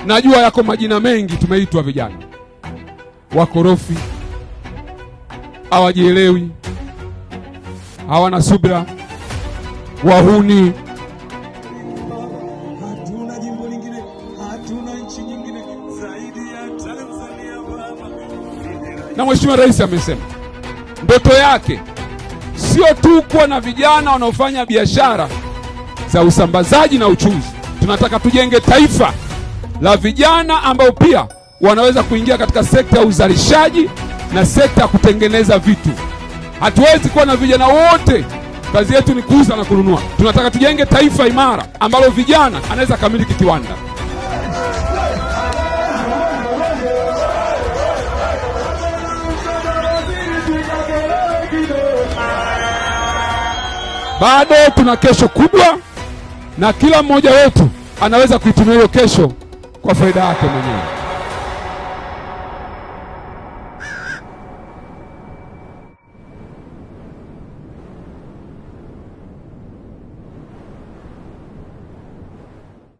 Najua yako majina mengi tumeitwa vijana. Wakorofi, hawajielewi, hawana subira, wahuni. Hatuna jimbo lingine, hatuna nchi nyingine zaidi ya Tanzania baba. Na Mheshimiwa Rais amesema ndoto yake sio tu kuwa na vijana wanaofanya biashara za usambazaji na uchuzi. Tunataka tujenge taifa la vijana ambao pia wanaweza kuingia katika sekta ya uzalishaji na sekta ya kutengeneza vitu. Hatuwezi kuwa na vijana wote kazi yetu ni kuuza na kununua. Tunataka tujenge taifa imara ambalo vijana anaweza kamiliki kiwanda. Bado tuna kesho kubwa na kila mmoja wetu anaweza kuitumia hiyo kesho kwa faida yake mwenyewe.